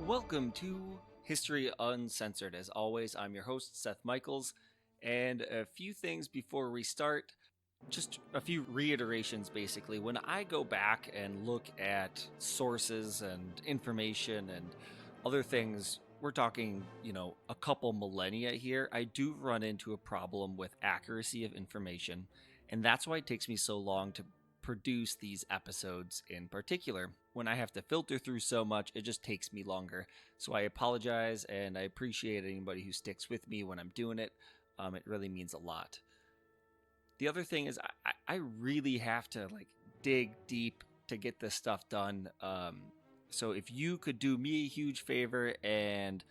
Welcome to History Uncensored. As always, I'm your host, Seth Michaels, and a few things before we start. Just a few reiterations, basically. When I go back and look at sources and information and other things, we're talking, a couple millennia here, I do run into a problem with accuracy of information, and that's why it takes me so long to produce these episodes in particular. When I have to filter through so much, it just takes me longer. So I apologize, and I appreciate anybody who sticks with me when I'm doing it. It really means a lot. The other thing is I really have to dig deep to get this stuff done. So if you could do me a huge favor and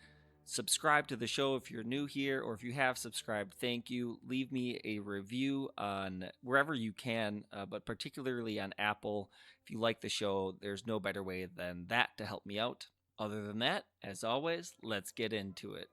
subscribe to the show if you're new here, or if you have subscribed, thank you. Leave me a review on wherever you can, but particularly on Apple. If you like the show, there's no better way than that to help me out. Other than that, as always, let's get into it.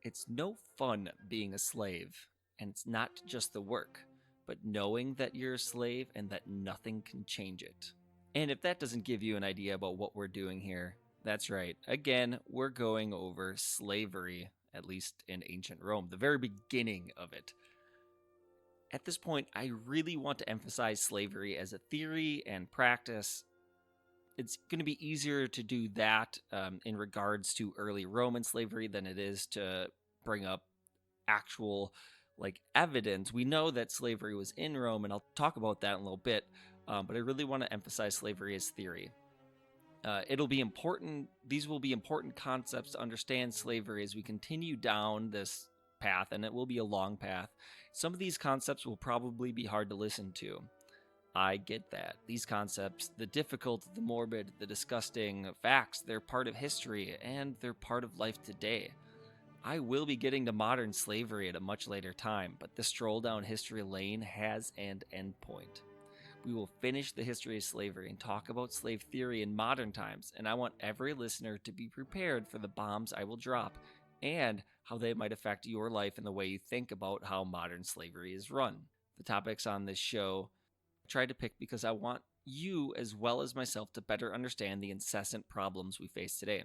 It's no fun being a slave, and it's not just the work, but knowing that you're a slave and that nothing can change it. And if that doesn't give you an idea about what we're doing here, that's right. Again, we're going over slavery, at least in ancient Rome, the very beginning of it. At this point, I really want to emphasize slavery as a theory and practice. It's going to be easier to do that in regards to early Roman slavery than it is to bring up actual evidence. We know that slavery was in Rome, and I'll talk about that in a little bit, but I really want to emphasize slavery as theory. It'll be important. These will be important concepts to understand slavery as we continue down this path, and it will be a long path. Some of these concepts will probably be hard to listen to. I get that. These concepts, the difficult, the morbid, the disgusting facts, they're part of history, and they're part of life today. I will be getting to modern slavery at a much later time, but this stroll down history lane has an endpoint. We will finish the history of slavery and talk about slave theory in modern times, and I want every listener to be prepared for the bombs I will drop and how they might affect your life and the way you think about how modern slavery is run. The topics on this show I tried to pick because I want you as well as myself to better understand the incessant problems we face today.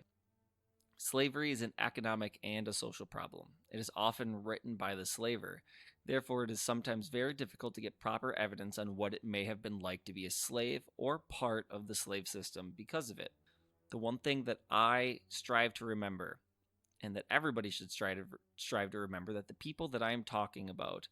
Slavery is an economic and a social problem. It is often written by the slaver. Therefore, it is sometimes very difficult to get proper evidence on what it may have been like to be a slave or part of the slave system because of it. The one thing that I strive to remember, and that everybody should strive to remember, that the people that I am talking about,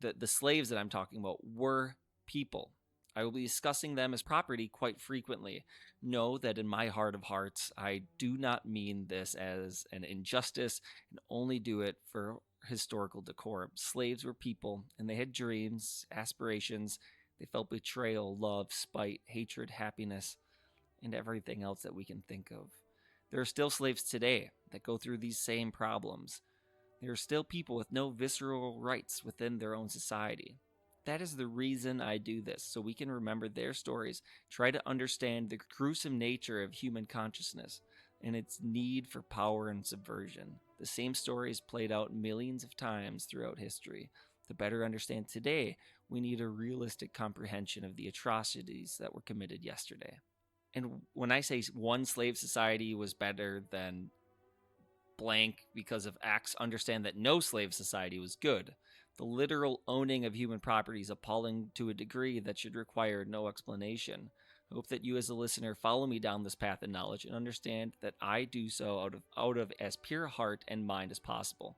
the slaves that I'm talking about, were people. I will be discussing them as property quite frequently. Know that in my heart of hearts, I do not mean this as an injustice and only do it for historical decorum. Slaves were people, and they had dreams, aspirations. They felt betrayal, love, spite, hatred, happiness, and everything else that we can think of. There are still slaves today that go through these same problems. There are still people with no visceral rights within their own society. That is the reason I do this, so we can remember their stories, try to understand the gruesome nature of human consciousness and its need for power and subversion. The same story is played out millions of times throughout history. To better understand today, we need a realistic comprehension of the atrocities that were committed yesterday. And when I say one slave society was better than blank because of X, understand that no slave society was good. The literal owning of human property is appalling to a degree that should require no explanation. I hope that you as a listener follow me down this path of knowledge and understand that I do so out of as pure heart and mind as possible.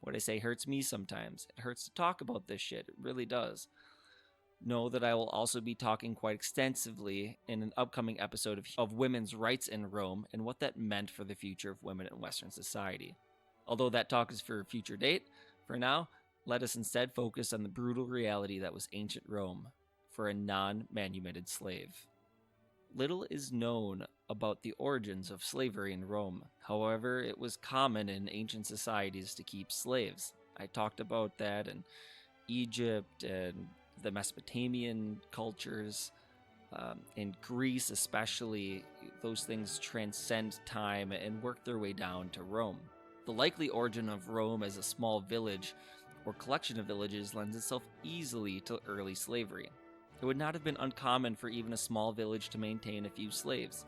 What I say hurts me sometimes. It hurts to talk about this shit. It really does. Know that I will also be talking quite extensively in an upcoming episode of women's rights in Rome and what that meant for the future of women in Western society. Although that talk is for a future date, for now, let us instead focus on the brutal reality that was ancient Rome for a non-manumitted slave. Little is known about the origins of slavery in Rome. However, it was common in ancient societies to keep slaves. I talked about that in Egypt and the Mesopotamian cultures. In Greece especially, those things transcend time and work their way down to Rome. The likely origin of Rome as a small village or collection of villages lends itself easily to early slavery. It would not have been uncommon for even a small village to maintain a few slaves.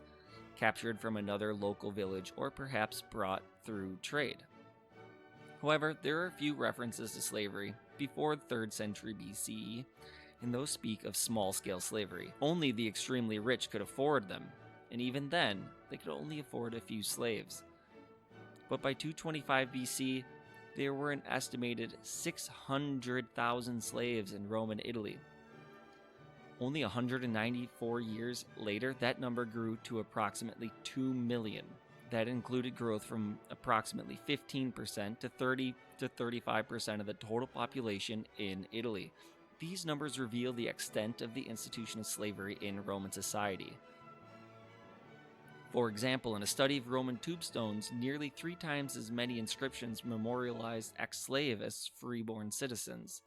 captured from another local village, or perhaps brought through trade. However, there are a few references to slavery before the 3rd century BCE, and those speak of small-scale slavery. Only the extremely rich could afford them, and even then, they could only afford a few slaves. But by 225 BC, there were an estimated 600,000 slaves in Roman Italy. Only 194 years later, that number grew to approximately 2 million. That included growth from approximately 15% to 30 to 35% of the total population in Italy. These numbers reveal the extent of the institution of slavery in Roman society. For example, in a study of Roman tombstones, nearly 3 times as many inscriptions memorialized ex-slave as freeborn citizens.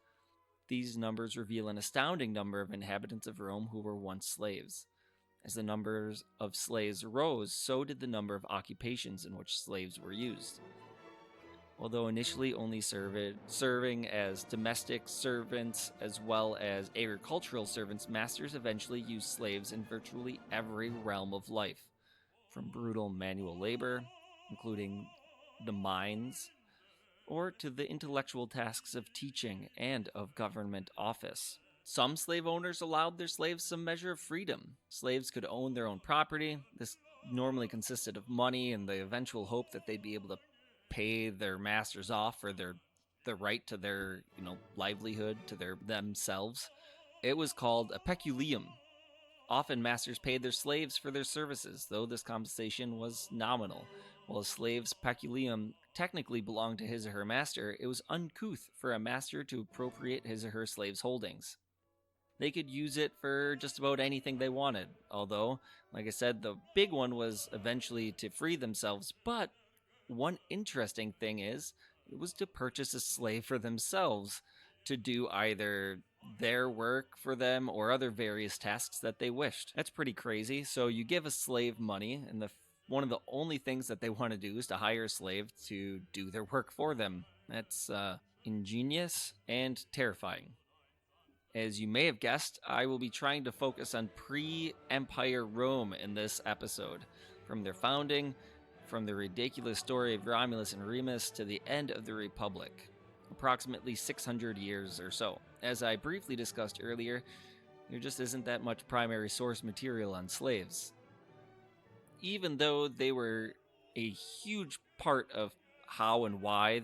These numbers reveal an astounding number of inhabitants of Rome who were once slaves. As the numbers of slaves rose, so did the number of occupations in which slaves were used. Although initially only serving as domestic servants as well as agricultural servants, masters eventually used slaves in virtually every realm of life, from brutal manual labor, including the mines, or to the intellectual tasks of teaching and of government office. Some slave owners allowed their slaves some measure of freedom. Slaves could own their own property. This normally consisted of money and the eventual hope that they'd be able to pay their masters off for the right to their livelihood, to themselves. It was called a peculium. Often masters paid their slaves for their services, though this compensation was nominal. While a slave's peculium technically belonged to his or her master, it was uncouth for a master to appropriate his or her slave's holdings. They could use it for just about anything they wanted, although, like I said, the big one was eventually to free themselves, but one interesting thing is, it was to purchase a slave for themselves, to do either their work for them or other various tasks that they wished. That's pretty crazy. So you give a slave money, and one of the only things that they want to do is to hire a slave to do their work for them. That's ingenious and terrifying. As you may have guessed, I will be trying to focus on pre-Empire Rome in this episode, from their founding, from the ridiculous story of Romulus and Remus to the end of the Republic, approximately 600 years or so. As I briefly discussed earlier, there just isn't that much primary source material on slaves. Even though they were a huge part of how and why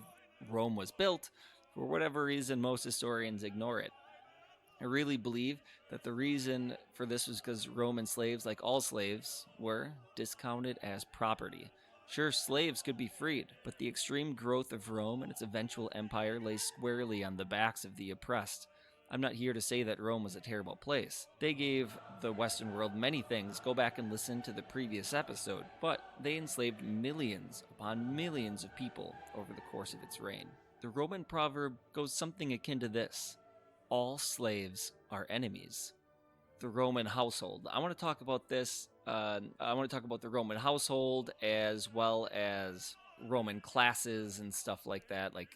Rome was built, for whatever reason, most historians ignore it. I really believe that the reason for this was because Roman slaves, like all slaves, were discounted as property. Sure, slaves could be freed, but the extreme growth of Rome and its eventual empire lay squarely on the backs of the oppressed. I'm not here to say that Rome was a terrible place. They gave the Western world many things, go back and listen to the previous episode, but they enslaved millions upon millions of people over the course of its reign. The Roman proverb goes something akin to this: all slaves are enemies. The Roman household. I want to talk about this. I want to talk about the Roman household as well as Roman classes and stuff like that, like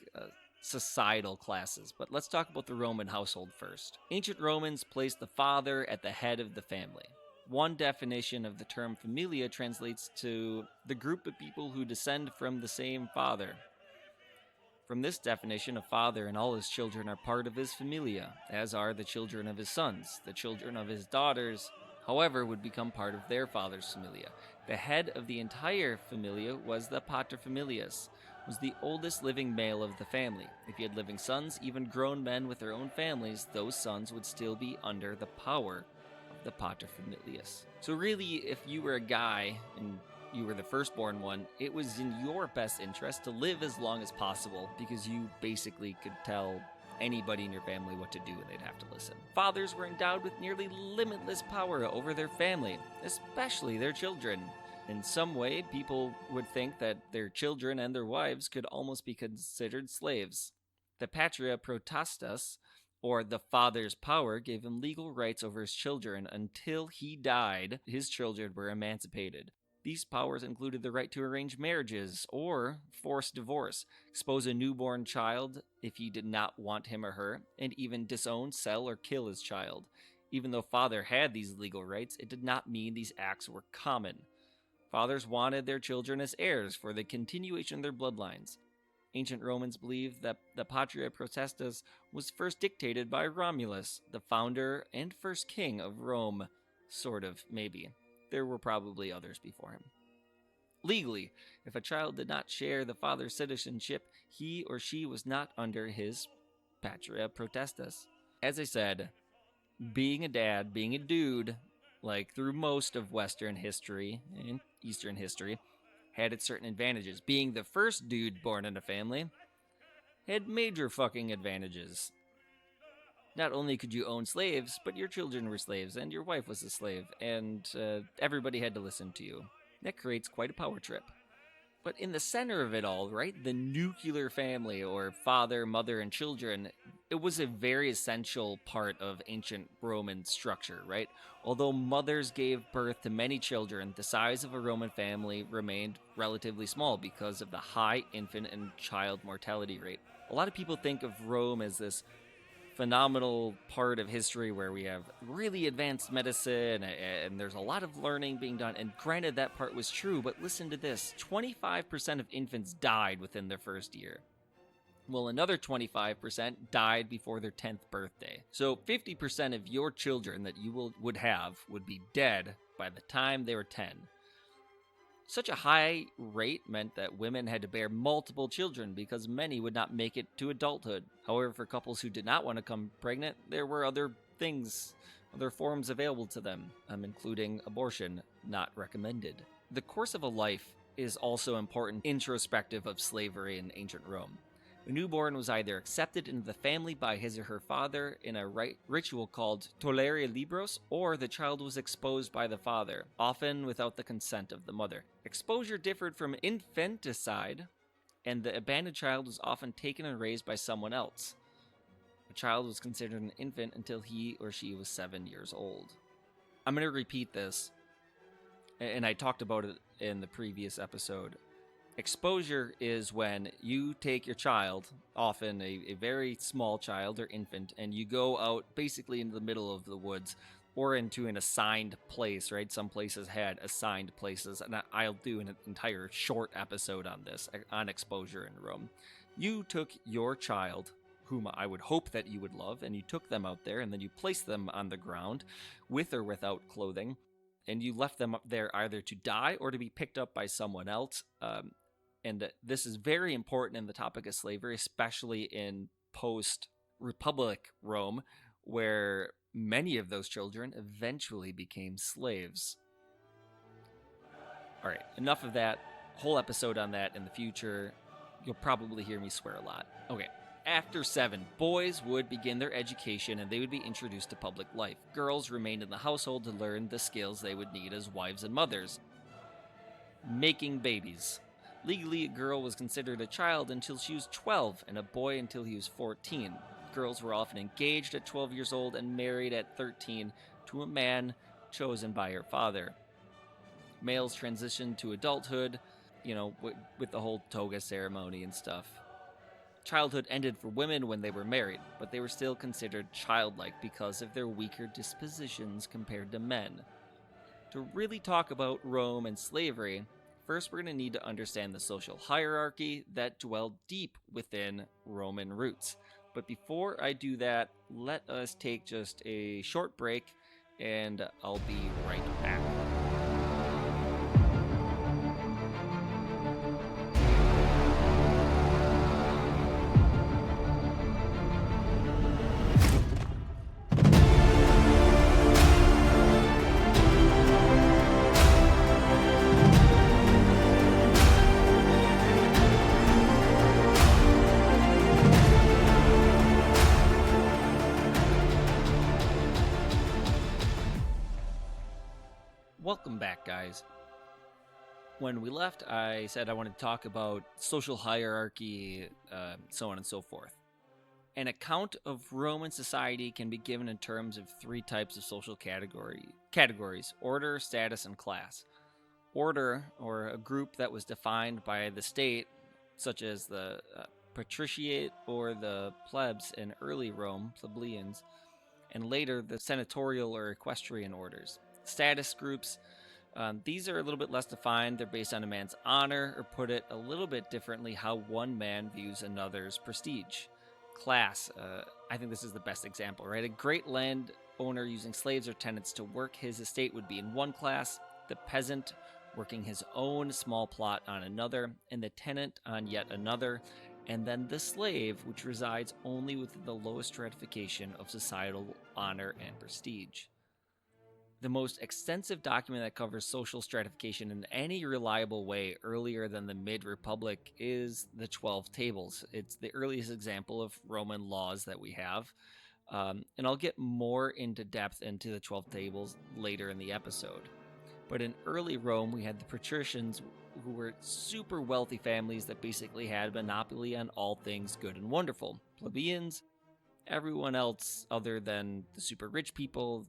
societal classes. But let's talk about the Roman household first. Ancient Romans placed the father at the head of the family. One definition of the term familia translates to the group of people who descend from the same father. From this definition, a father and all his children are part of his familia, as are the children of his sons. The children of his daughters, however, would become part of their father's familia. The head of the entire familia was the paterfamilias, was the oldest living male of the family. If he had living sons, even grown men with their own families, those sons would still be under the power of the paterfamilias. So really, if you were a guy and you were the firstborn one, it was in your best interest to live as long as possible, because you basically could tell anybody in your family what to do and they'd have to listen. Fathers were endowed with nearly limitless power over their family, especially their children. In some way, people would think that their children and their wives could almost be considered slaves. The patria potestas, or the father's power, gave him legal rights over his children. Until he died, his children were emancipated. These powers included the right to arrange marriages or force divorce, expose a newborn child if he did not want him or her, and even disown, sell, or kill his child. Even though father had these legal rights, it did not mean these acts were common. Fathers wanted their children as heirs for the continuation of their bloodlines. Ancient Romans believed that the Patria Potestas was first dictated by Romulus, the founder and first king of Rome. Sort of, maybe. There were probably others before him. Legally, if a child did not share the father's citizenship, he or she was not under his Patria Potestas. As I said, being a dad, being a dude, like through most of Western history and Eastern history, had its certain advantages. Being the first dude born in a family had major fucking advantages. Not only could you own slaves, but your children were slaves, and your wife was a slave, and everybody had to listen to you. That creates quite a power trip. But in the center of it all, right, the nuclear family, or father, mother, and children, it was a very essential part of ancient Roman structure, right? Although mothers gave birth to many children, the size of a Roman family remained relatively small because of the high infant and child mortality rate. A lot of people think of Rome as this phenomenal part of history where we have really advanced medicine and there's a lot of learning being done. And granted, that part was true, but listen to this: 25% of infants died within their first year. Well, another 25% died before their 10th birthday. So 50% of your children that you would have would be dead by the time they were 10. Such a high rate meant that women had to bear multiple children because many would not make it to adulthood. However, for couples who did not want to become pregnant, there were other forms available to them, including abortion, not recommended. The course of a life is also important introspective of slavery in ancient Rome. A newborn was either accepted into the family by his or her father in a ritual called tollere libros, or the child was exposed by the father, often without the consent of the mother. Exposure differed from infanticide, and the abandoned child was often taken and raised by someone else. A child was considered an infant until he or she was 7 years old. I'm going to repeat this, and I talked about it in the previous episode. Exposure is when you take your child, often a very small child or infant, and you go out basically into the middle of the woods or into an assigned place, right? Some places had assigned places, and I'll do an entire short episode on this, on exposure in Rome. You took your child, whom I would hope that you would love, and you took them out there, and then you placed them on the ground, with or without clothing, and you left them up there either to die or to be picked up by someone else. And this is very important in the topic of slavery, especially in post-Republic Rome, where many of those children eventually became slaves. All right, enough of that. Whole episode on that in the future. You'll probably hear me swear a lot. Okay, after 7, boys would begin their education and they would be introduced to public life. Girls remained in the household to learn the skills they would need as wives and mothers. Making babies. Legally, a girl was considered a child until she was 12, and a boy until he was 14. Girls were often engaged at 12 years old and married at 13 to a man chosen by her father. Males transitioned to adulthood, with the whole toga ceremony and stuff. Childhood ended for women when they were married, but they were still considered childlike because of their weaker dispositions compared to men. To really talk about Rome and slavery, first, we're going to need to understand the social hierarchy that dwelled deep within Roman roots. But before I do that, let us take just a short break, and I'll be right back. Welcome back, guys. When we left, I said I wanted to talk about social hierarchy, so on and so forth. An account of Roman society can be given in terms of 3 types of social categories: order, status, and class. Order, or a group that was defined by the state, such as the patriciate or the plebs in early Rome, plebeians, and later the senatorial or equestrian orders. Status groups These are a little bit less defined. They're based on a man's honor, or put it a little bit differently, how one man views another's prestige. Class, I think this is the best example, right? A great landowner using slaves or tenants to work his estate would be in one class, the peasant working his own small plot on another, and the tenant on yet another, and then the slave, which resides only within the lowest stratification of societal honor and prestige. The most extensive document that covers social stratification in any reliable way earlier than the mid-Republic is the 12 Tables. It's the earliest example of Roman laws that we have. And I'll get more into depth into the 12 Tables later in the episode. But in early Rome, we had the patricians, who were super wealthy families that basically had a monopoly on all things good and wonderful. Plebeians, everyone else other than the super rich people,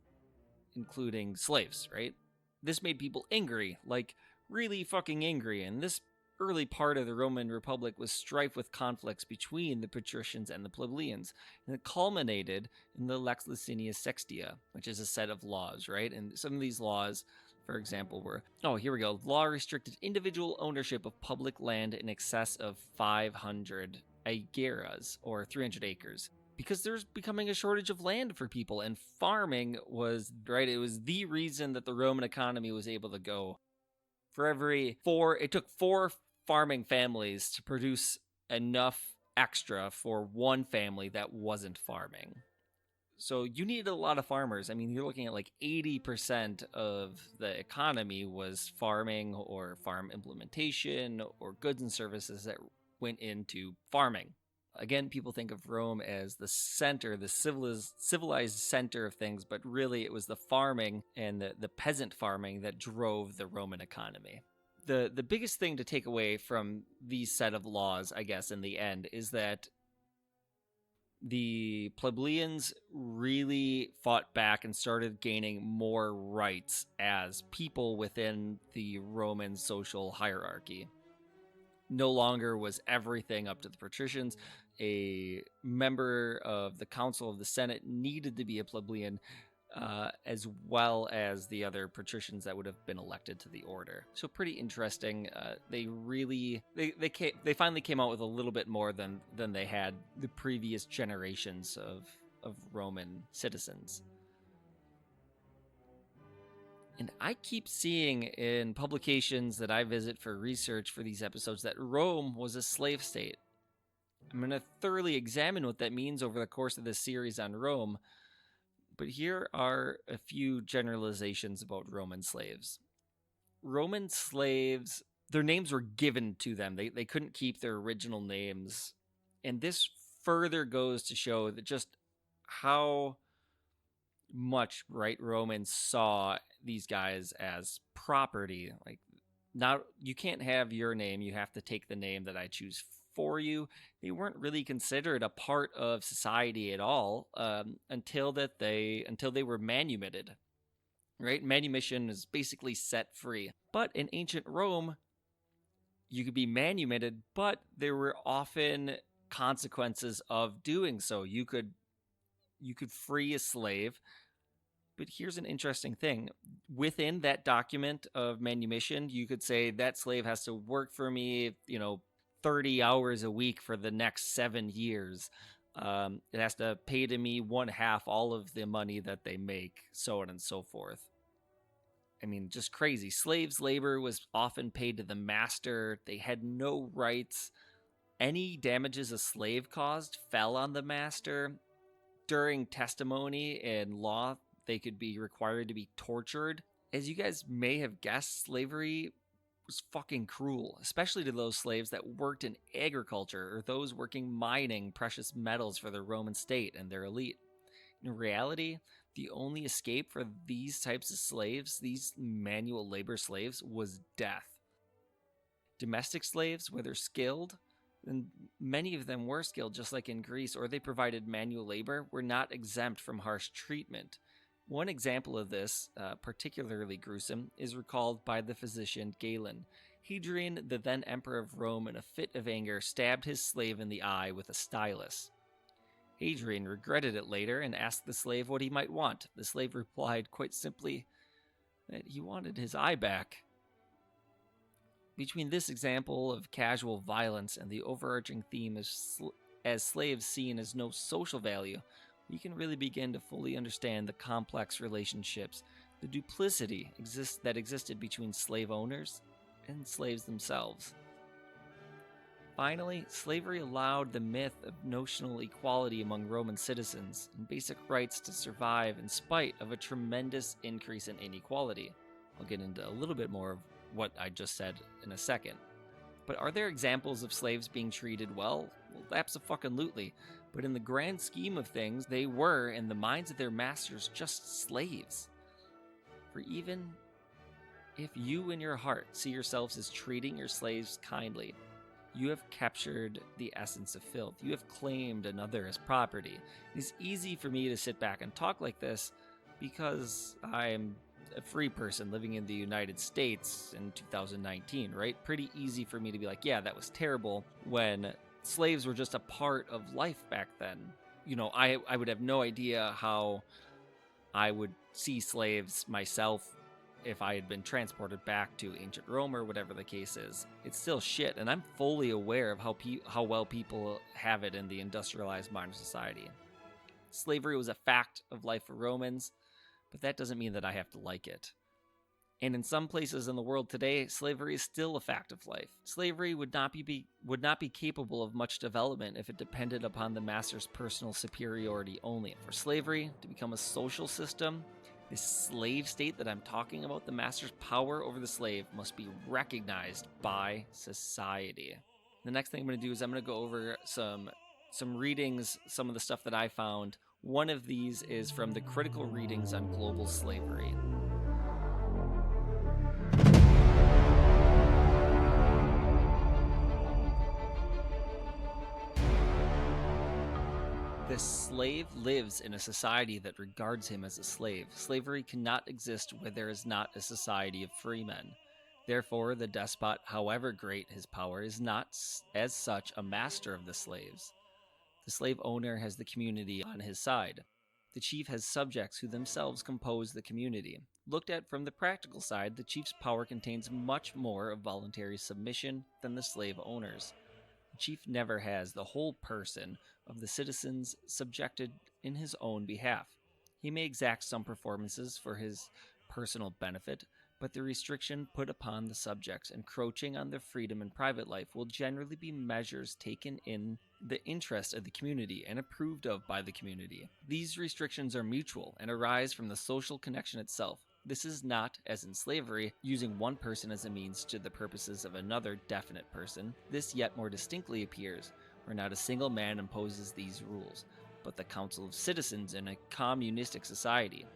including slaves, right? This made people angry, like really fucking angry, and this early part of the Roman Republic was strife with conflicts between the patricians and the plebeians, and it culminated in the Lex Licinius Sextia, which is a set of laws, right? And some of these laws, for example, were, here we go, law restricted individual ownership of public land in excess of 500 aegeras, or 300 acres. Because there's becoming a shortage of land for people, and farming was, right, it was the reason that the Roman economy was able to go. It took 4 farming families to produce enough extra for one family that wasn't farming. So you needed a lot of farmers. I mean, you're looking at like 80% of the economy was farming or farm implementation or goods and services that went into farming. Again, people think of Rome as the center, the civilized center of things, but really it was the farming and the peasant farming that drove the Roman economy. The biggest thing to take away from these set of laws, I guess, in the end, is that the plebeians really fought back and started gaining more rights as people within the Roman social hierarchy. No longer was everything up to the patricians. A member of the Council of the Senate needed to be a plebeian, as well as the other patricians that would have been elected to the order. So pretty interesting. They finally came out with a little bit more than they had the previous generations of Roman citizens. And I keep seeing in publications that I visit for research for these episodes that Rome was a slave state. I'm going to thoroughly examine what that means over the course of this series on Rome, but here are a few generalizations about Roman slaves. Roman slaves, their names were given to them. They couldn't keep their original names. And this further goes to show that just how much, right, Romans saw these guys as property. Like, now you can't have your name, you have to take the name that I choose for you. They weren't really considered a part of society at all until they were manumitted, right? Manumission is basically set free. But in ancient Rome, you could be manumitted, but there were often consequences of doing so. You could free a slave. But here's an interesting thing. Within that document of manumission, you could say that slave has to work for me, 30 hours a week for the next 7 years. It has to pay to me 1/2 all of the money that they make, so on and so forth. I mean, just crazy. Slaves' labor was often paid to the master. They had no rights. Any damages a slave caused fell on the master. During testimony and law, they could be required to be tortured. As you guys may have guessed, slavery was fucking cruel, especially to those slaves that worked in agriculture or those working mining precious metals for the Roman state and their elite. In reality, the only escape for these types of slaves, these manual labor slaves, was death. Domestic slaves, whether skilled, and many of them were skilled just like in Greece, or they provided manual labor, were not exempt from harsh treatment. One example of this, particularly gruesome, is recalled by the physician Galen. Hadrian, the then emperor of Rome, in a fit of anger, stabbed his slave in the eye with a stylus. Hadrian regretted it later and asked the slave what he might want. The slave replied quite simply, that he wanted his eye back. Between this example of casual violence and the overarching theme as slaves seen as no social value, we can really begin to fully understand the complex relationships, the duplicity that existed between slave owners and slaves themselves. Finally, slavery allowed the myth of notional equality among Roman citizens and basic rights to survive in spite of a tremendous increase in inequality. I'll get into a little bit more of what I just said in a second. But are there examples of slaves being treated well? Well, abso-fucking-lutely. But in the grand scheme of things, they were, in the minds of their masters, just slaves. For even if you in your heart see yourselves as treating your slaves kindly, you have captured the essence of filth. You have claimed another as property. It's easy for me to sit back and talk like this because I am a free person living in the United States in 2019, right? Pretty easy for me to be like, yeah, that was terrible, when slaves were just a part of life back then. You know, I would have no idea how I would see slaves myself if I had been transported back to ancient Rome or whatever the case is. It's still shit, and I'm fully aware of how well people have it in the industrialized modern society. Slavery was a fact of life for Romans, but that doesn't mean that I have to like it. And in some places in the world today, slavery is still a fact of life. Slavery would not be capable of much development if it depended upon the master's personal superiority only. For slavery to become a social system, this slave state that I'm talking about, the master's power over the slave, must be recognized by society. The next thing I'm going to do is I'm going to go over some readings, some of the stuff that I found. One of these is from the Critical Readings on Global Slavery. The slave lives in a society that regards him as a slave. Slavery cannot exist where there is not a society of free men. Therefore, the despot, however great his power, is not as such a master of the slaves. The slave owner has the community on his side. The chief has subjects who themselves compose the community. Looked at from the practical side, the chief's power contains much more of voluntary submission than the slave owner's. The chief never has the whole person of the citizens subjected in his own behalf. He may exact some performances for his personal benefit, but the restriction put upon the subjects encroaching on their freedom and private life will generally be measures taken in the interest of the community and approved of by the community. These restrictions are mutual and arise from the social connection itself. This is not, as in slavery, using one person as a means to the purposes of another definite person. This yet more distinctly appears, where not a single man imposes these rules, but the council of citizens in a communistic society.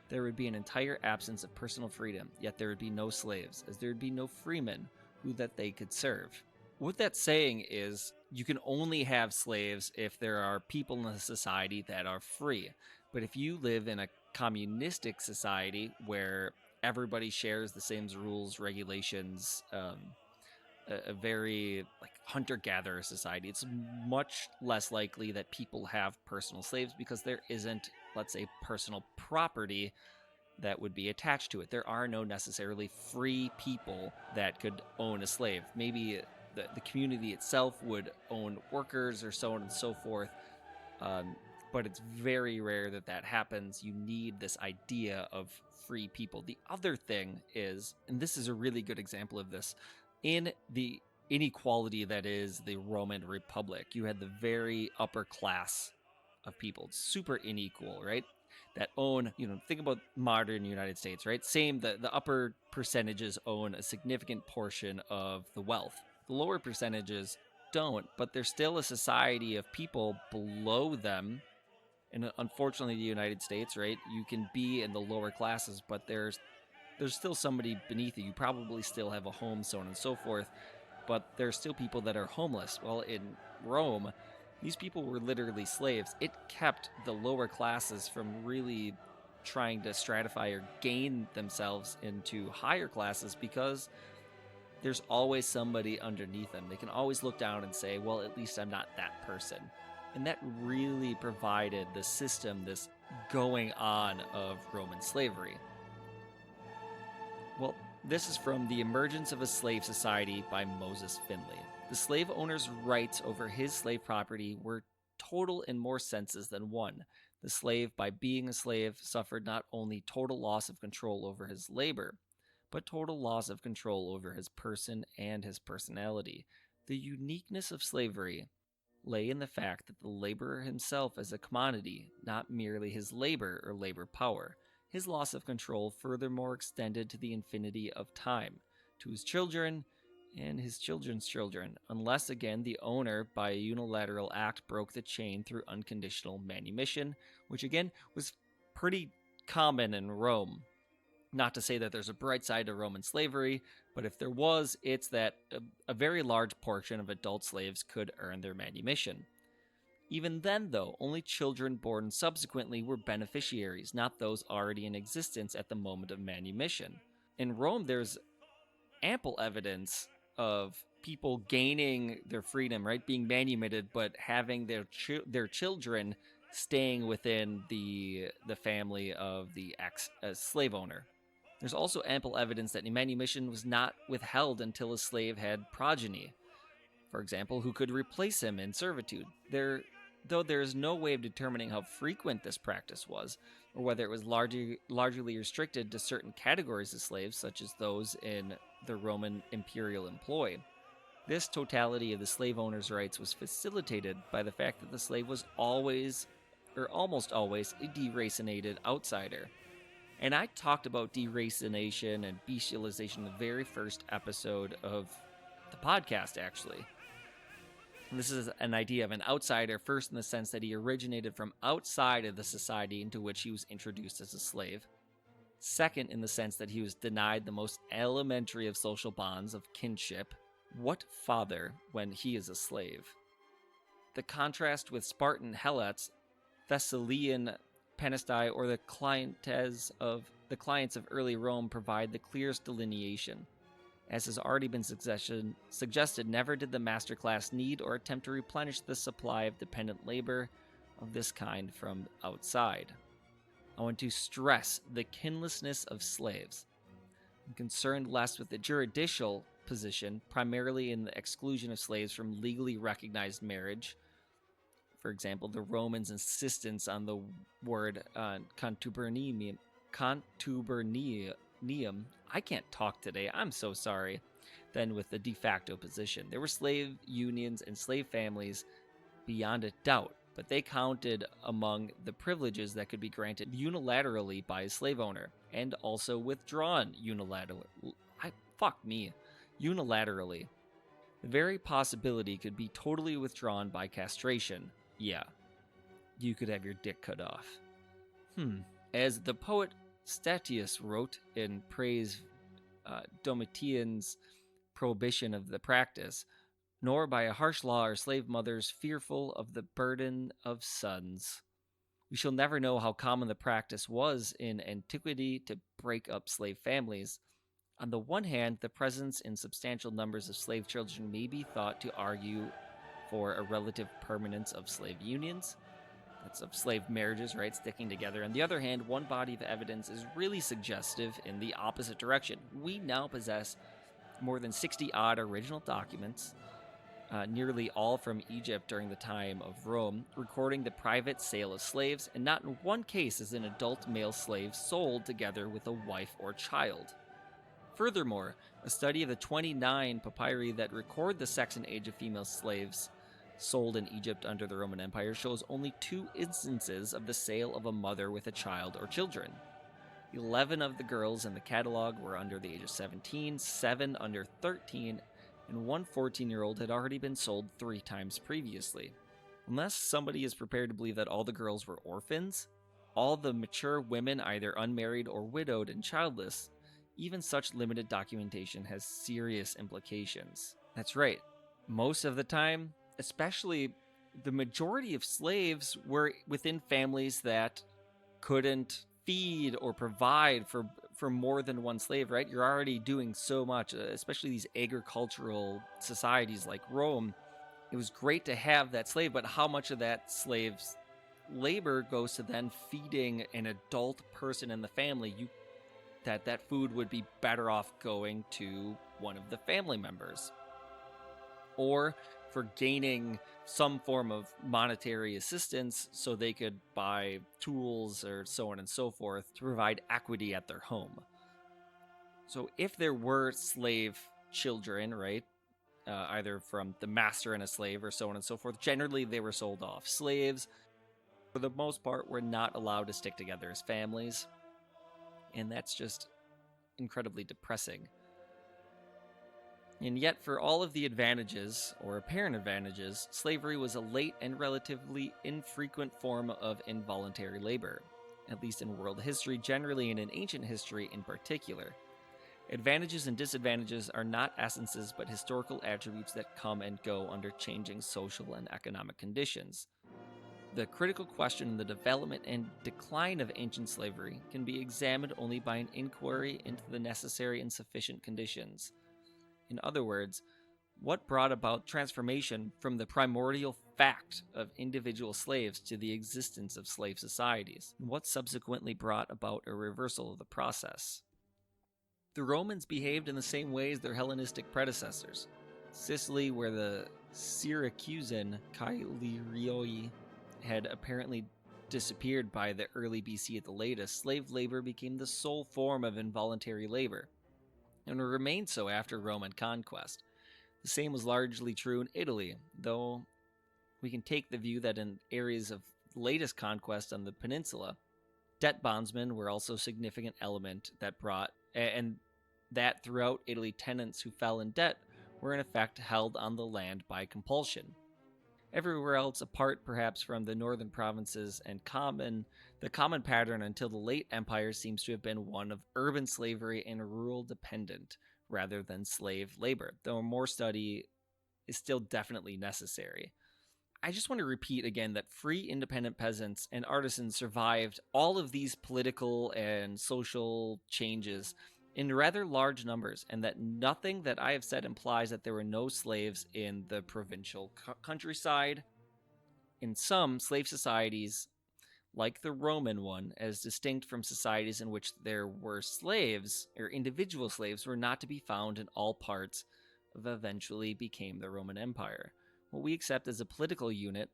There would be an entire absence of personal freedom, yet there would be no slaves, as there would be no freemen who that they could serve. What that's saying is, you can only have slaves if there are people in a society that are free. But if you live in a communistic society where everybody shares the same rules, regulations, a very like hunter-gatherer society, it's much less likely that people have personal slaves because there isn't, let's say, personal property that would be attached to it. There are no necessarily free people that could own a slave. Maybe the community itself would own workers or so on and so forth. But it's very rare that that happens. You need this idea of free people. The other thing is, and this is a really good example of this, in the inequality that is the Roman Republic, you had the very upper class of people, super unequal, right? That own, think about modern United States, right? Same, the upper percentages own a significant portion of the wealth. The lower percentages don't, but there's still a society of people below them. And unfortunately, the United States, right? You can be in the lower classes, but there's still somebody beneath you. You probably still have a home, so on and so forth. But there's still people that are homeless. Well, in Rome, these people were literally slaves. It kept the lower classes from really trying to stratify or gain themselves into higher classes because there's always somebody underneath them. They can always look down and say, well, at least I'm not that person. And that really provided the system, this going on of Roman slavery. This is from The Emergence of a Slave Society by Moses Finley. The slave owner's rights over his slave property were total in more senses than one. The slave, by being a slave, suffered not only total loss of control over his labor, but total loss of control over his person and his personality. The uniqueness of slavery lay in the fact that the laborer himself is a commodity, not merely his labor or labor power. His loss of control furthermore extended to the infinity of time, to his children and his children's children, unless again the owner, by a unilateral act, broke the chain through unconditional manumission, which again was pretty common in Rome. Not to say that there's a bright side to Roman slavery, but if there was, it's that a very large portion of adult slaves could earn their manumission. Even then, though, only children born subsequently were beneficiaries, not those already in existence at the moment of manumission. In Rome, there's ample evidence of people gaining their freedom, right, being manumitted, but having their children staying within the family of the ex-slave owner. There's also ample evidence that manumission was not withheld until a slave had progeny, for example, who could replace him in servitude. Though there is no way of determining how frequent this practice was, or whether it was largely restricted to certain categories of slaves, such as those in the Roman imperial employ. This totality of the slave owner's rights was facilitated by the fact that the slave was always, or almost always, a deracinated outsider. And I talked about deracination and bestialization in the very first episode of the podcast, actually. This is an idea of an outsider, first in the sense that he originated from outside of the society into which he was introduced as a slave. Second, in the sense that he was denied the most elementary of social bonds of kinship. What father when he is a slave? The contrast with Spartan helots, Thessalian Panistai, or the clients of early Rome provide the clearest delineation. As has already been suggested, never did the master class need or attempt to replenish the supply of dependent labor of this kind from outside. I want to stress the kinlessness of slaves. I'm concerned less with the juridical position, primarily in the exclusion of slaves from legally recognized marriage. For example, the Romans' insistence on the word contubernium. I can't talk today, I'm so sorry. Then with the de facto position. There were slave unions and slave families beyond a doubt, but they counted among the privileges that could be granted unilaterally by a slave owner, and also withdrawn unilaterally. Unilaterally. The very possibility could be totally withdrawn by castration. Yeah, you could have your dick cut off. As the poet Statius wrote in praise Domitian's prohibition of the practice, nor by a harsh law are slave mothers fearful of the burden of sons. We shall never know how common the practice was in antiquity to break up slave families. On the one hand, the presence in substantial numbers of slave children may be thought to argue for a relative permanence of slave unions. That's of slave marriages, right, sticking together. On the other hand, one body of evidence is really suggestive in the opposite direction. We now possess more than 60-odd original documents, nearly all from Egypt during the time of Rome, recording the private sale of slaves, and not in one case is an adult male slave sold together with a wife or child. Furthermore, a study of the 29 papyri that record the sex and age of female slaves sold in Egypt under the Roman Empire shows only 2 instances of the sale of a mother with a child or children. 11 of the girls in the catalog were under the age of 17, 7 under 13, and one 14-year-old had already been sold 3 times previously. Unless somebody is prepared to believe that all the girls were orphans, all the mature women either unmarried or widowed and childless, even such limited documentation has serious implications. That's right. Most of the time, especially the majority of slaves were within families that couldn't feed or provide for more than one slave, right? You're already doing so much, especially these agricultural societies like Rome. It was great to have that slave, but how much of that slave's labor goes to then feeding an adult person in the family? that food would be better off going to one of the family members, or for gaining some form of monetary assistance so they could buy tools or so on and so forth to provide equity at their home. So if there were slave children, right, either from the master and a slave or so on and so forth, generally they were sold off. Slaves, for the most part, were not allowed to stick together as families, and that's just incredibly depressing. And yet, for all of the advantages, or apparent advantages, slavery was a late and relatively infrequent form of involuntary labor, at least in world history generally and in ancient history in particular. Advantages and disadvantages are not essences but historical attributes that come and go under changing social and economic conditions. The critical question in the development and decline of ancient slavery can be examined only by an inquiry into the necessary and sufficient conditions. In other words, what brought about transformation from the primordial fact of individual slaves to the existence of slave societies, and what subsequently brought about a reversal of the process? The Romans behaved in the same way as their Hellenistic predecessors. Sicily, where the Syracusan Cailirioi had apparently disappeared by the early BC at the latest, slave labor became the sole form of involuntary labor, and remained so after Roman conquest. The same was largely true in Italy, though we can take the view that in areas of latest conquest on the peninsula, debt bondsmen were also a significant element that brought, and that throughout Italy, tenants who fell in debt were in effect held on the land by compulsion. Everywhere else, apart perhaps from the northern provinces and the common pattern until the late empire seems to have been one of urban slavery and rural dependent rather than slave labor, though more study is still definitely necessary. I just want to repeat again that free independent peasants and artisans survived all of these political and social changes in rather large numbers, and that nothing that I have said implies that there were no slaves in the provincial countryside. In some, slave societies, like the Roman one, as distinct from societies in which there were slaves, or individual slaves, were not to be found in all parts of eventually became the Roman Empire. What we accept as a political unit,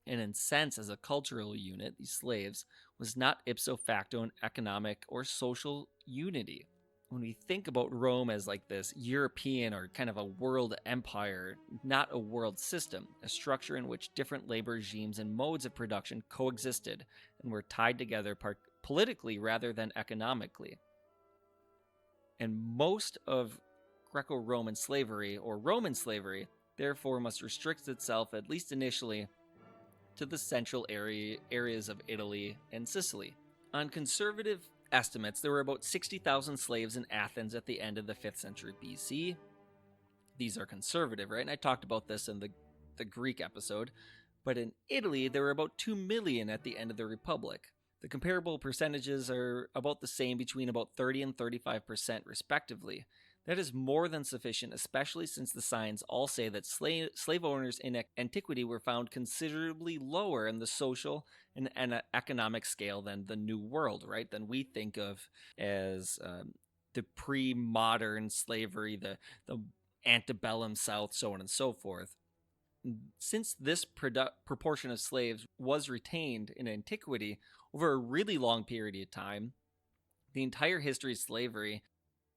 and in sense as a cultural unit, these slaves, was not ipso facto an economic or social unity. When we think about Rome as like this European or kind of a world empire, not a world system, a structure in which different labor regimes and modes of production coexisted and were tied together politically rather than economically. And most of Greco-Roman slavery, or Roman slavery, therefore must restrict itself, at least initially, to the central areas of Italy and Sicily. On conservative estimates, there were about 60,000 slaves in Athens at the end of the 5th century BC. These are conservative, right? And I talked about this in the Greek episode. But in Italy, there were about 2 million at the end of the Republic. The comparable percentages are about the same, between about 30 and 35% respectively. That is more than sufficient, especially since the signs all say that slave owners in antiquity were found considerably lower in the social and economic scale than the New World, right? Than we think of as the pre-modern slavery, the antebellum South, so on and so forth. Since this proportion of slaves was retained in antiquity over a really long period of time, the entire history of slavery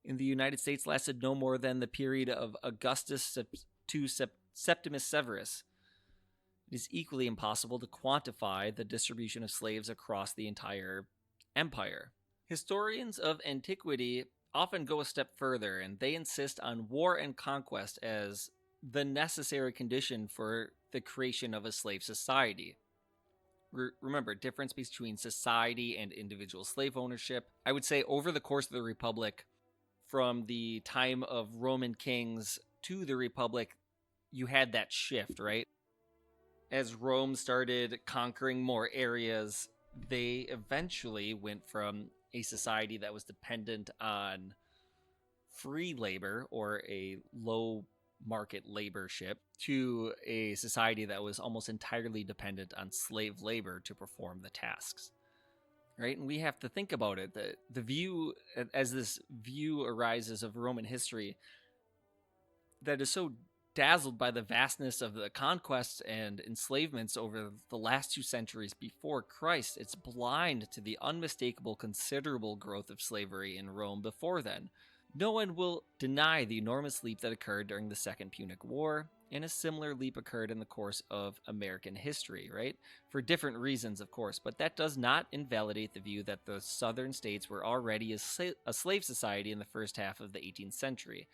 in the United States lasted no more than the period of Augustus to Septimus Severus. It is equally impossible to quantify the distribution of slaves across the entire empire. Historians of antiquity often go a step further, and they insist on war and conquest as the necessary condition for the creation of a slave society. Remember, difference between society and individual slave ownership. I would say over the course of the Republic, from the time of Roman kings to the Republic, you had that shift, right? As Rome started conquering more areas, they eventually went from a society that was dependent on free labor or a low market laborship to a society that was almost entirely dependent on slave labor to perform the tasks. right? And we have to think about it. The view, as this view arises of Roman history that is so dazzled by the vastness of the conquests and enslavements over the last 2 centuries before Christ, it's blind to the unmistakable considerable growth of slavery in Rome before then. No one will deny the enormous leap that occurred during the Second Punic War, and a similar leap occurred in the course of American history, right? For different reasons, of course, but that does not invalidate the view that the southern states were already a slave society in the first half of the 18th century.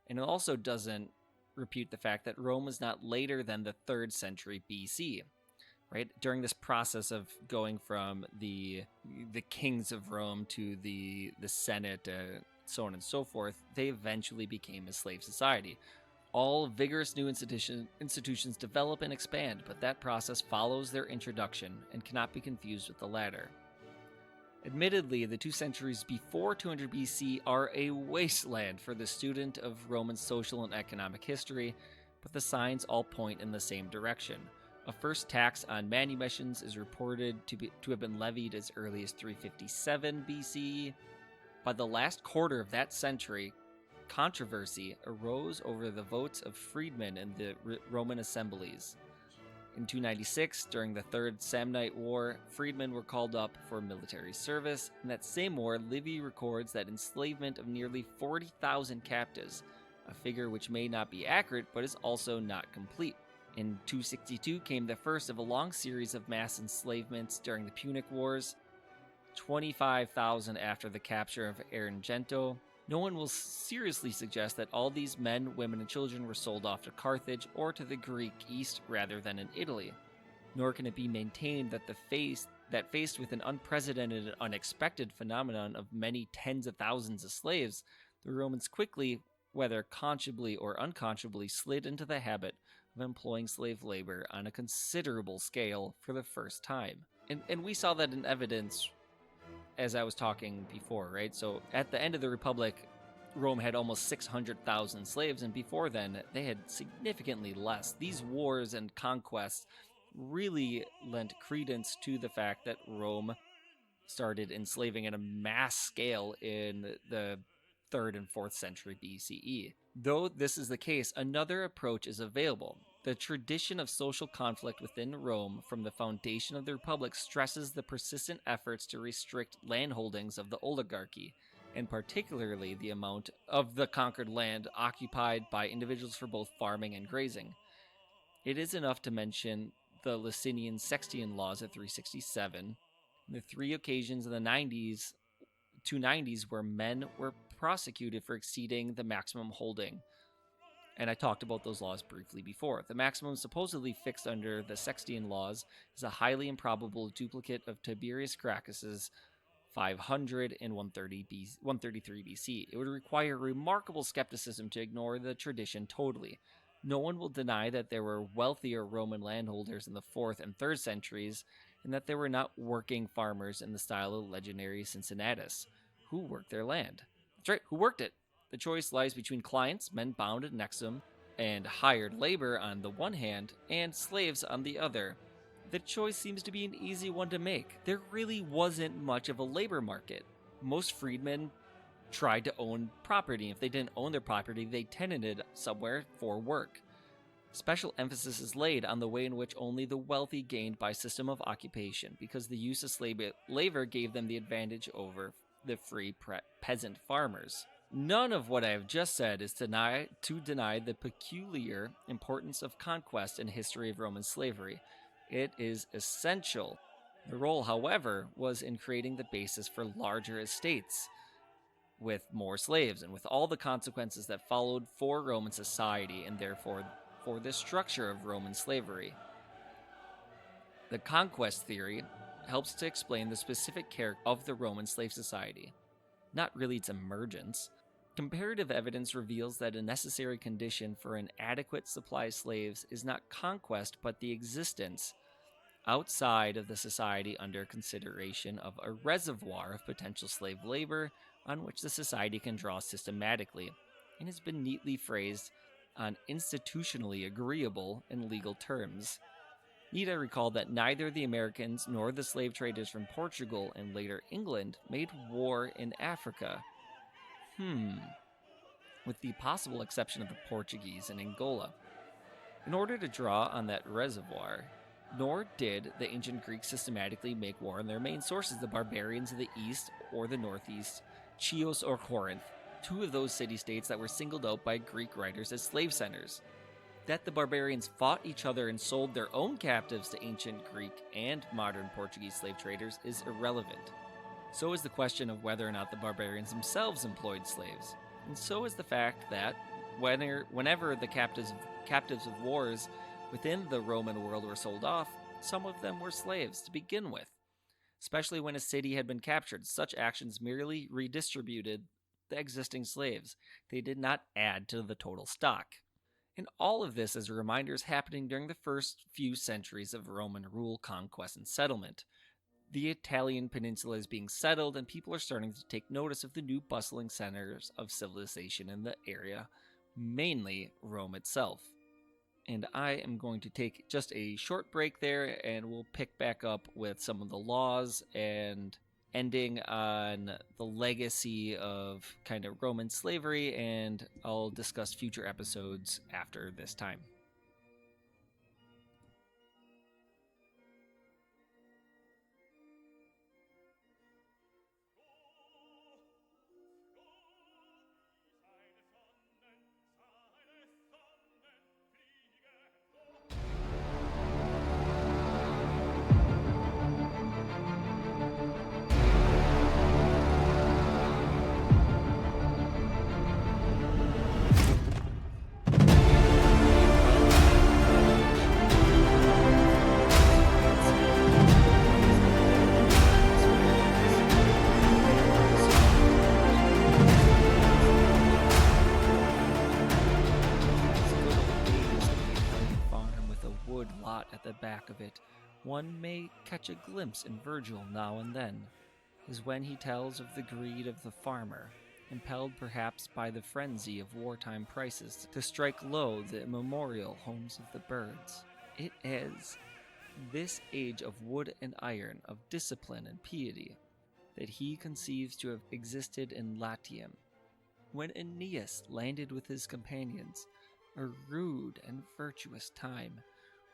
And it also doesn't repute the fact that Rome was not later than the 3rd century BC, right? During this process of going from the kings of Rome to the Senate, so on and so forth, they eventually became a slave society. All vigorous new institutions develop and expand, but that process follows their introduction and cannot be confused with the latter. Admittedly, the 2 centuries before 200 BC are a wasteland for the student of Roman social and economic history, but the signs all point in the same direction. A first tax on manumissions is reported to have been levied as early as 357 BC. By the last quarter of that century, controversy arose over the votes of freedmen in the Roman assemblies. In 296, during the Third Samnite War, freedmen were called up for military service. In that same war, Livy records that enslavement of nearly 40,000 captives, a figure which may not be accurate but is also not complete. In 262 came the first of a long series of mass enslavements during the Punic Wars, 25,000 after the capture of Argento. No one will seriously suggest that all these men, women, and children were sold off to Carthage or to the Greek East rather than in Italy. Nor can it be maintained that faced with an unprecedented and unexpected phenomenon of many tens of thousands of slaves, the Romans quickly, whether consciously or unconsciously, slid into the habit of employing slave labor on a considerable scale for the first time. And we saw that in evidence as I was talking before, right? So at the end of the Republic, Rome had almost 600,000 slaves, and before then, they had significantly less. These wars and conquests really lent credence to the fact that Rome started enslaving at a mass scale in the 3rd and 4th century BCE. Though this is the case, another approach is available. The tradition of social conflict within Rome from the foundation of the Republic stresses the persistent efforts to restrict landholdings of the oligarchy, and particularly the amount of the conquered land occupied by individuals for both farming and grazing. It is enough to mention the Licinian Sextian laws of 367, the 3 occasions in the 290s where men were prosecuted for exceeding the maximum holding. And I talked about those laws briefly before. The maximum supposedly fixed under the Sextian laws is a highly improbable duplicate of Tiberius Gracchus's 500 and 133 BC. It would require remarkable skepticism to ignore the tradition totally. No one will deny that there were wealthier Roman landholders in the 4th and 3rd centuries, and that there were not working farmers in the style of legendary Cincinnatus. Who worked their land? That's right, who worked it? The choice lies between clients, men bound in nexum, and hired labor on the one hand, and slaves on the other. The choice seems to be an easy one to make. There really wasn't much of a labor market. Most freedmen tried to own property. If they didn't own their property, they tenanted somewhere for work. Special emphasis is laid on the way in which only the wealthy gained by system of occupation, because the use of slave labor gave them the advantage over the free peasant farmers. None of what I have just said is to deny the peculiar importance of conquest in the history of Roman slavery. It is essential. The role, however, was in creating the basis for larger estates with more slaves, and with all the consequences that followed for Roman society, and therefore for the structure of Roman slavery. The conquest theory helps to explain the specific character of the Roman slave society, not really its emergence. Comparative evidence reveals that a necessary condition for an adequate supply of slaves is not conquest, but the existence, outside of the society under consideration, of a reservoir of potential slave labor on which the society can draw systematically, and has been neatly phrased on institutionally agreeable and legal terms. Need I recall that neither the Americans nor the slave traders from Portugal and later England made war in Africa. With the possible exception of the Portuguese in Angola. In order to draw on that reservoir, nor did the ancient Greeks systematically make war on their main sources, the barbarians of the east or the northeast, Chios or Corinth, two of those city-states that were singled out by Greek writers as slave centers. That the barbarians fought each other and sold their own captives to ancient Greek and modern Portuguese slave traders is irrelevant. So is the question of whether or not the barbarians themselves employed slaves. And so is the fact that whenever the captives of wars within the Roman world were sold off, some of them were slaves to begin with. Especially when a city had been captured, such actions merely redistributed the existing slaves. They did not add to the total stock. And all of this, as a reminder, is happening during the first few centuries of Roman rule, conquest, and settlement. The Italian peninsula is being settled, and people are starting to take notice of the new bustling centers of civilization in the area, mainly Rome itself. And I am going to take just a short break there, and we'll pick back up with some of the laws and ending on the legacy of kind of Roman slavery, and I'll discuss future episodes after this time. Of it, one may catch a glimpse in Virgil now and then, is when he tells of the greed of the farmer, impelled perhaps by the frenzy of wartime prices to strike low the immemorial homes of the birds. It is this age of wood and iron, of discipline and piety, that he conceives to have existed in Latium, when Aeneas landed with his companions, a rude and virtuous time,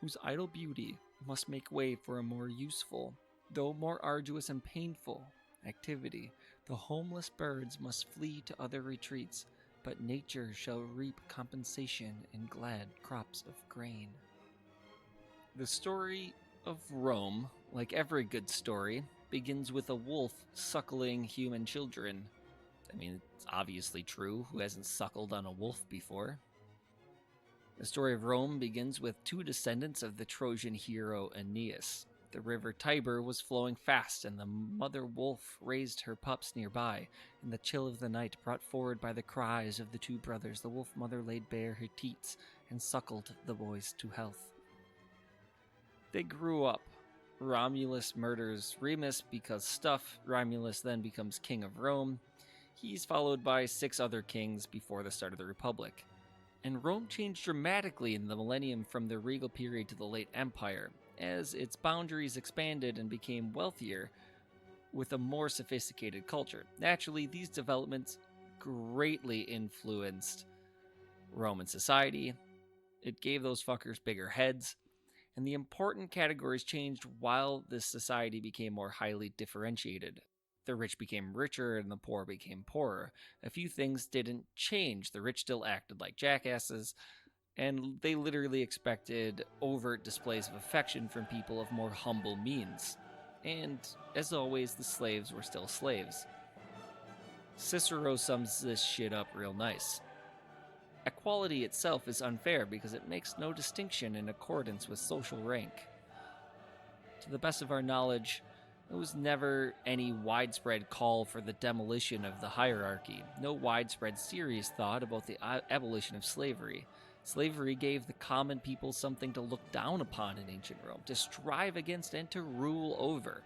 whose idle beauty must make way for a more useful, though more arduous and painful, activity. The homeless birds must flee to other retreats, but nature shall reap compensation in glad crops of grain. The story of Rome, like every good story, begins with a wolf suckling human children. I mean, it's obviously true. Who hasn't suckled on a wolf before? The story of Rome begins with two descendants of the Trojan hero Aeneas. The river Tiber was flowing fast, and the mother wolf raised her pups nearby. In the chill of the night, brought forward by the cries of the two brothers, the wolf mother laid bare her teats and suckled the boys to health. They grew up. Romulus murders Remus because stuff. Romulus then becomes king of Rome. He's followed by 6 other kings before the start of the Republic. And Rome changed dramatically in the millennium from the regal period to the late Empire, as its boundaries expanded and became wealthier with a more sophisticated culture. Naturally, these developments greatly influenced Roman society. It gave those fuckers bigger heads, and the important categories changed while this society became more highly differentiated. The rich became richer and the poor became poorer. A few things didn't change. The rich still acted like jackasses, and they literally expected overt displays of affection from people of more humble means. And, as always, the slaves were still slaves. Cicero sums this shit up real nice. Equality itself is unfair because it makes no distinction in accordance with social rank. To the best of our knowledge, there was never any widespread call for the demolition of the hierarchy, no widespread serious thought about the abolition of slavery. Slavery gave the common people something to look down upon in ancient Rome, to strive against and to rule over.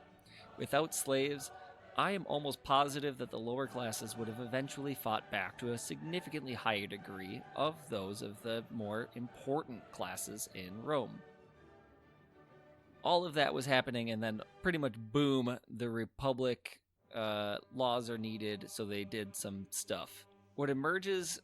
Without slaves, I am almost positive that the lower classes would have eventually fought back to a significantly higher degree of those of the more important classes in Rome. All of that was happening, and then pretty much boom, the Republic laws are needed, so they did some stuff. What emerges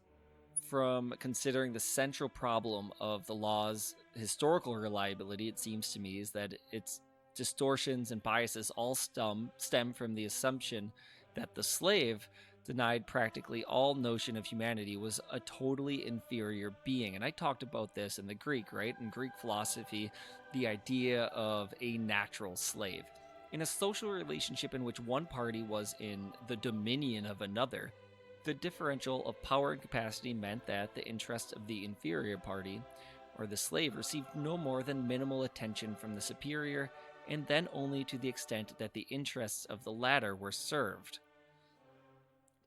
from considering the central problem of the law's historical reliability, it seems to me, is that its distortions and biases all stem from the assumption that the slave, denied practically all notion of humanity, was a totally inferior being. And I talked about this in the Greek, right? In Greek philosophy, the idea of a natural slave. In a social relationship in which one party was in the dominion of another, the differential of power and capacity meant that the interests of the inferior party, or the slave, received no more than minimal attention from the superior, and then only to the extent that the interests of the latter were served.